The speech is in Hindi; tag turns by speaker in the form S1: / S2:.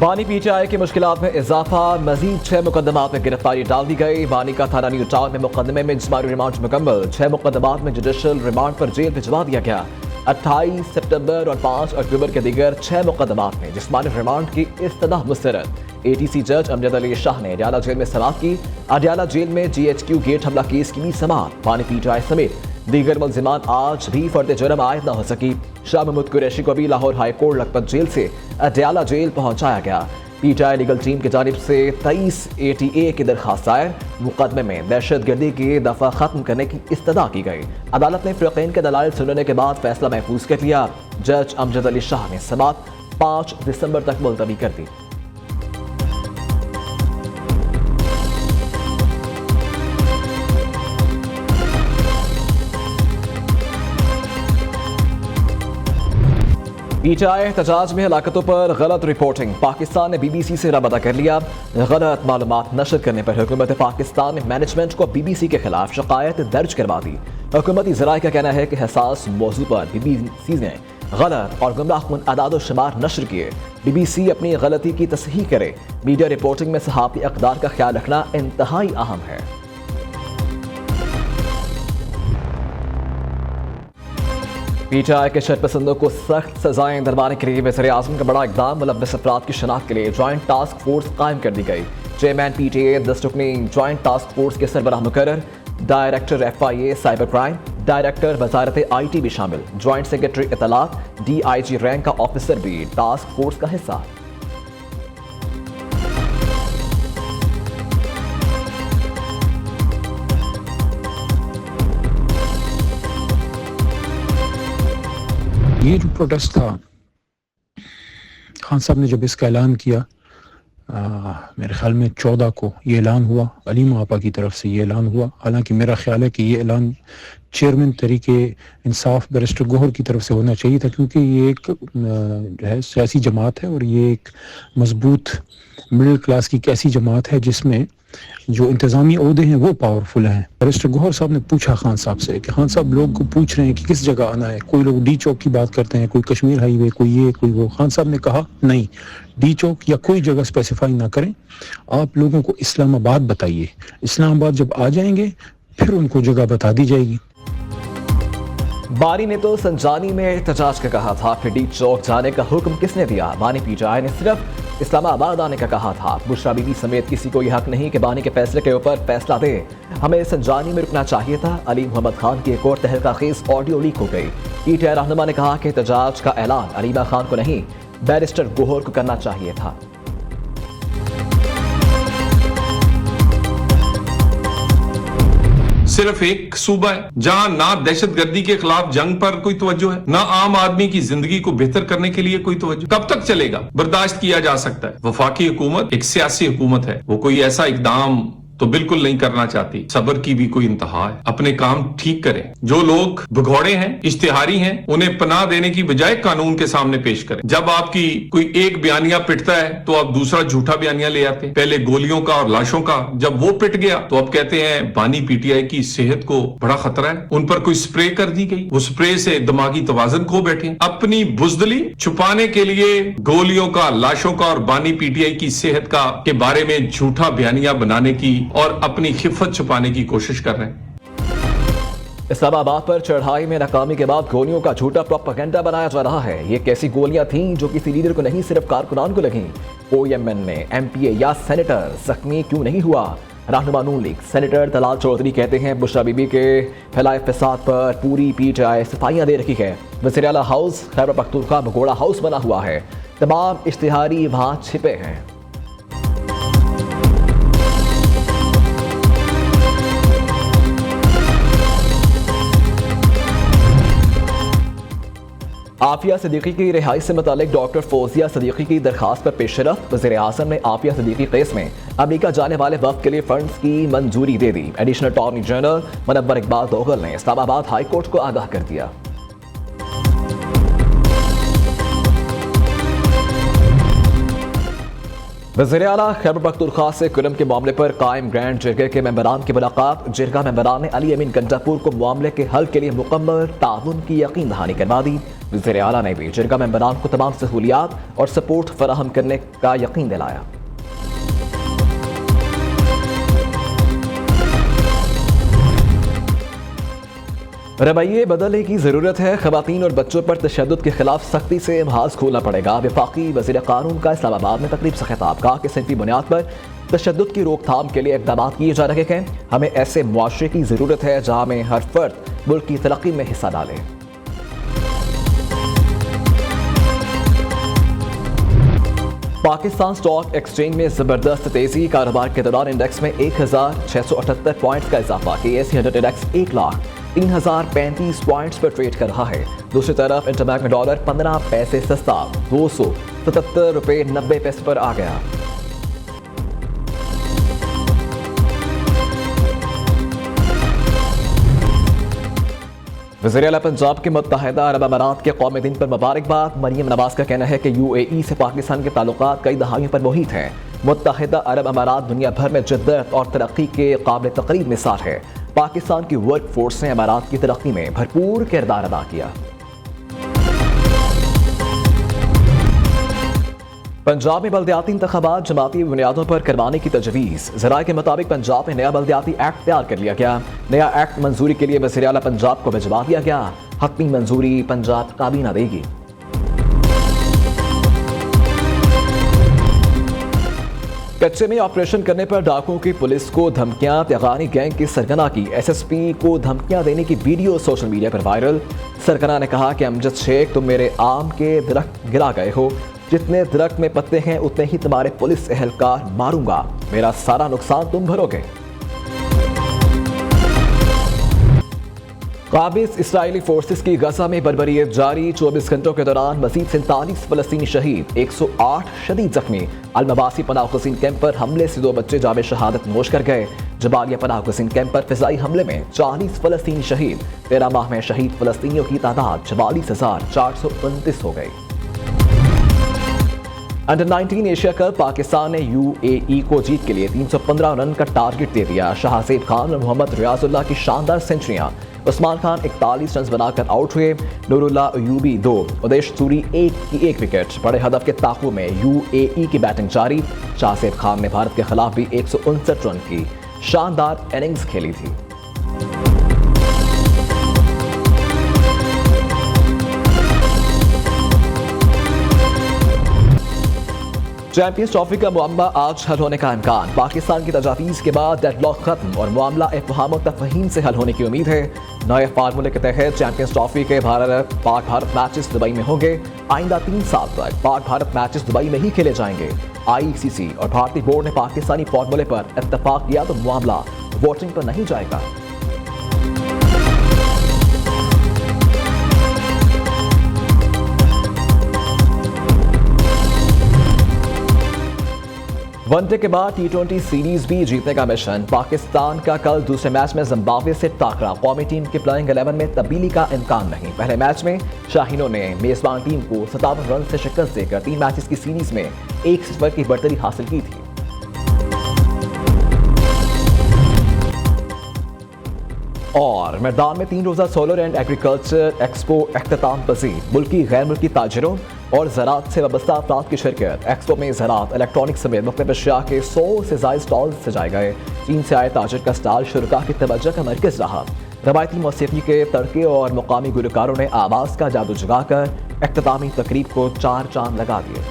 S1: बानी पीटीआई की मुश्किलात में इजाफा, मजीद 6 मुकदमात में गिरफ्तारी डाल दी गई। बानी का थाना न्यू टाउन में मुकदमे में जिस्मानी रिमांड मुकम्मल, 6 मुकदमात में जुडिशल रिमांड पर जेल भिजवा दिया गया। 28 सितंबर और 5 अक्टूबर के दीगर 6 मुकदमात में जिस्मानी रिमांड की इस्तदा मुस्तरद। एटीसी जज अमजद अली शाह ने अडयाला जेल में समाअत की। अडयाला जेल में GHQ गेट हमला केस की भी समाअत। बानी पीटीआई समेत दीगर मुल्जिमान आज भी फर्द जुर्म आयद न हो सकी। शाह महमूद कुरैशी को भी Lahore high court Lakhpat jail से अडयाला जेल पहुंचाया गया। पीटीआई लीगल टीम की जानिब से 23 ATA की दरखास्त दायर। मुकदमे में दहशतगर्दी की दफा खत्म करने की इस्तदा की गई। अदालत ने फ़रीक़ैन के दलाइल सुनने के बाद फैसला महफूज कर लिया। जज अमजद अली शाह ने समाअत 5 दिसंबर तक मुलतवी कर दी। पीटीआई एहतजाज में हलाकतों पर गलत रिपोर्टिंग, पाकिस्तान ने BBC से रब्ता कर लिया। गलत मालूमात नशर करने पर हुकूमत पाकिस्तान ने मैनेजमेंट को BBC के खिलाफ शिकायत दर्ज करवा दी। हुकूमती ज़राए का कहना है कि हसास मौजू पर BBC ने गलत और गुमराहकुन अदाद शुमार नशर किए। BBC अपनी गलती की तस्हीह करे। मीडिया रिपोर्टिंग में सहाफ़ी अक़दार का ख्याल रखना इंतहाई अहम है। पीटीआई के शरपसंदों को सख्त सजाएं दिलवाने के लिए वज़ीर-ए-आज़म का बड़ा इक़दाम, मुलव्वस अफराद की शनाख्त के लिए जॉइंट टास्क फोर्स कायम कर दी गई। चेयरमैन PTA 10 रुकनी जॉइंट टास्क फोर्स के सरबराह मुकर्रर, director FIA cyber crime, director वजारत IT भी शामिल। जॉइंट सेक्रेटरी इत्तलात DIG रैंक का ऑफिसर भी टास्क फोर्स का हिस्सा।
S2: ये जो प्रोटेस्ट था, खान साहब ने जब इसका ऐलान किया, मेरे ख्याल में 14 को ये ऐलान हुआ, अलीम आपा की तरफ से ये ऐलान हुआ। हालांकि मेरा ख्याल है कि ये ऐलान चेयरमैन तरीके इंसाफ बैरिस्टर गोहर की तरफ से होना चाहिए था, क्योंकि ये एक जो है सियासी जमात है और ये एक मजबूत मिडिल क्लास की एक ऐसी जमात है जिसमें जो इंतज़ामी ओहदे हैं वो पावरफुल हैं। बैरिस्टर गोहर साहब ने पूछा खान साहब से कि खान साहब लोग को पूछ रहे हैं कि किस जगह आना है, कोई लोग D चौक की बात करते हैं, कोई कश्मीर हाईवे, कोई ये कोई वो। खान साहब ने कहा नहीं, D चौक या कोई जगह स्पेसिफाई ना करें, आप लोगों को इस्लामाबाद बताइए। इस्लामाबाद जब आ जाएंगे फिर उनको जगह बता दी जाएगी।
S1: बानी ने तो संजानी में एहतजाज का कहा था, फिर D चौक जाने का हुक्म किसने दिया? बानी पीटीआई ने सिर्फ इस्लामाबाद आने का कहा था। बुशरा बीबी समेत किसी को यह हक नहीं कि बानी के फैसले के ऊपर फैसला दे। हमें संजानी में रुकना चाहिए था। अली मोहम्मद खान की एक और तहरीर ऑडियो लीक हो गई। पीटीआई रहनुमा ने कहा कि एहतजाज का ऐलान अलीमा खान को नहीं, बैरिस्टर गोहर को करना चाहिए था।
S3: सिर्फ एक सूबा है जहां ना दहशतगर्दी के खिलाफ जंग पर कोई तवज्जो है, ना आम आदमी की जिंदगी को बेहतर करने के लिए कोई तवज्जो। कब तक चलेगा? बर्दाश्त किया जा सकता है। वफाकी हुकूमत एक सियासी हुकूमत है, वो कोई ऐसा इकदाम तो बिल्कुल नहीं करना चाहती। सब्र की भी कोई इंतहा है। अपने काम ठीक करें। जो लोग भगौड़े हैं, इश्तिहारी हैं, उन्हें पनाह देने की बजाय कानून के सामने पेश करें। जब आपकी कोई एक बयानिया पिटता है तो आप दूसरा झूठा बयानिया ले आते हैं। पहले गोलियों का और लाशों का, जब वो पिट गया तो अब कहते हैं बानी पीटीआई की सेहत को बड़ा खतरा है, उन पर कोई स्प्रे कर दी गई, वो स्प्रे से दिमागी तवाजन खो बैठे। अपनी बुजदली छुपाने के लिए गोलियों का, लाशों का और बानी पीटीआई की सेहत का के बारे में झूठा बयानिया बनाने की और अपनी खिफत छुपाने की कोशिश कर रहे हैं।
S1: इस्लामाबाद पर चढ़ाई में नाकामी के बाद गोलियों का झूठा प्रोपेगेंडा बनाया जा रहा है। ये कैसी गोलियां थीं जो किसी लीडर को नहीं, सिर्फ कारकुनान को लगीं? OMN में MPA या सेनेटर जख्मी क्यों नहीं हुआ? रहनुमा नून लीग सेनेटर दलाल चौधरी कहते हैं बुशरा बीबी के फैलाए फसाद पर पूरी पीटीआई सफाइयां दे रही है। वज़ीर आला हाउस खैबर पख्तूनख्वा भगोड़ा हाउस बना हुआ है, तमाम इश्तिहारी वहां छिपे हैं। आफिया सिद्दीकी की रिहाई से मुतालिक डॉक्टर फौजिया सिद्दीकी की दरखास्त पर पेशरफ। वज़ीर-ए-आज़म ने आफिया सिद्दीकी केस में अमेरिका जाने वाले वक्त के लिए फंड्स की मंजूरी दे दी। Additional attorney general Munawar Iqbal Dogal ने इस्लामाबाद हाई कोर्ट को आगाह कर दिया। वज़ीर आला खैबर पख्तूनख्वा से कुलम के मामले पर कायम ग्रैंड जिरगे के मेंबरान की मुलाकात। जिरगा मेंबरान ने अली अमीन गंडापुर को मामले के हल के लिए मुकम्मल ताउन की यकीन दहानी करवा दी। वज़ीर आला ने भी जिरगा मेंबरान को तमाम सहूलियात और सपोर्ट फराहम करने का यकीन दिलाया। रवैये बदलने की ज़रूरत है। ख़वातीन और बच्चों पर तशद्दुद के खिलाफ सख्ती से महाज खोलना पड़ेगा। वफाकी वज़ीर क़ानून का इस्लामाबाद में तकरीब से खिताब। कहा कि सिनफी बुनियाद पर तशद्दुद की रोकथाम के लिए इक़दाम किए जा रहे हैं। हमें ऐसे मुआशरे की ज़रूरत है जहाँ में हर फर्द मुल्क की तरक्की में हिस्सा डाले। पाकिस्तान स्टॉक एक्सचेंज में जबरदस्त तेजी। कारोबार के दौरान इंडेक्स में 1678 पॉइंट्स का इजाफा। KSE 100 इंडेक्स 1,03,035 पॉइंट्स पर ट्रेड कर रहा है। दूसरी तरफ इंटरबैंक में डॉलर 15 पैसे सस्ता 277 रुपये 90 पैसे पर आ गया। वज़ीर आला पंजाब के मुत्तहिदा अरब अमारात के कौमी दिन पर मुबारकबाद। मरियम नवाज का कहना है कि UAE से पाकिस्तान के ताल्लुकात कई दहाइयों पर मुहित हैं। मुत्तहिदा अरब अमारात दुनिया भर में जिद्दत और तरक्की के काबिल तकरीब मिसाल है। पाकिस्तान की वर्क फोर्स ने अमारात की तरक्की में भरपूर किरदार अदा किया। पंजाब में बल्दियाती इंतखाबात जमाती बुनियादों पर करवाने की तजवीज़। ज़राए के मुताबिक पंजाब में नया बल्दियाती एक्ट तैयार कर लिया गया। नया एक्ट मंजूरी के लिए वज़ीर आला पंजाब को भिजवा दिया गया। हतमी मंजूरी पंजाब काबीना देगी। कच्चे में ऑपरेशन करने पर डाकुओं की पुलिस को धमकियां। तेगानी गैंग की सरगना की SSP को धमकियां देने की वीडियो सोशल मीडिया पर वायरल। सरगना ने कहा कि अमजद शेख, तुम मेरे आम के दरख्त गिरा गए हो। जितने दरख्त में पत्ते हैं उतने ही तुम्हारे पुलिस एहलकार मारूंगा। मेरा सारा नुकसान तुम भरोगे। काबिज इसराइली फोर्सेस की गजा में बर्बरियत जारी। 24 घंटों के दौरान मजीद 47 फलस्तीनी शहीद, 108 शदीद जख्मी। अलमबासी पनाह गज़ीन कैंप पर हमले से 2 बच्चे जावे शहादत नोश कर गए। जबालिया पनाह गज़ीन कैंप पर फिजाई हमले में 40 फलस्तीनी शहीद। 13 माह में शहीद फलस्तीनियों की तादाद 44,429 हो गई। अंडर 19 एशिया कप पाकिस्तान ने UAE को जीत के लिए 315 रन का टारगेट दे दिया। शाहजेब खान और मोहम्मद रियाजुल्लाह की शानदार सेंचुरियां। उस्मान खान 41 रन बनाकर आउट हुए। नूरुल्लाह अयूबी 2, उदेश सूरी 1 की 1 विकेट। बड़े हदफ के ताकू में UAE की बैटिंग जारी। शाहजेब खान ने भारत के खिलाफ भी 159 रन की शानदार इनिंग्स खेली थी। चैंपियंस ट्रॉफी का मामला आज हल होने का इम्कान। पाकिस्तान की तजावीज़ के बाद डेडलॉक खत्म और मामला इफ़हाम और तफ़हीम से हल होने की उम्मीद है। नए फार्मूले के तहत चैंपियंस ट्रॉफी के पाक भारत मैचेस दुबई में होंगे। आइंदा 3 साल तक पाक भारत मैचेस दुबई में ही खेले जाएंगे। ICC और भारतीय बोर्ड ने पाकिस्तानी फार्मूले पर इत्तफाक किया तो मामला वोटिंग पर नहीं जाएगा। वनडे के बाद T20 सीरीज भी जीतने का मिशन। पाकिस्तान का कल दूसरे मैच में जिम्बाब्वे से टाकरा। कौमी टीम के प्लेइंग 11 में तब्दीली का इम्कान नहीं। पहले मैच में शाहीनों ने मेजबान टीम को 57 रन से शिकस्त देकर 3 मैचेस की सीरीज में 1-0 की बढ़तरी हासिल की थी। और मैदान में 3 रोजा सोलर एंड एग्रीकल्चर एक्सपो अख्ताम पजीर। मुल्की गैर मुल्की ताजिरों और ज़राअत से वाबस्ता अफराद की शिरकत। एक्सपो में ज़राअत, इलेक्ट्रॉनिक समेत मुख्तलिफ अशिया के 100 से ज़ायद स्टॉल सजाए गए। चीन से आए ताजिर का स्टॉल शुरका की तवज्जो का मरकज़ रहा। रवायती मौसीकी के तड़के और मुकामी गुलकारों ने आवाज़ का जादू जगाकर इख्तितामी तकरीब को 4 चांद लगा दिए।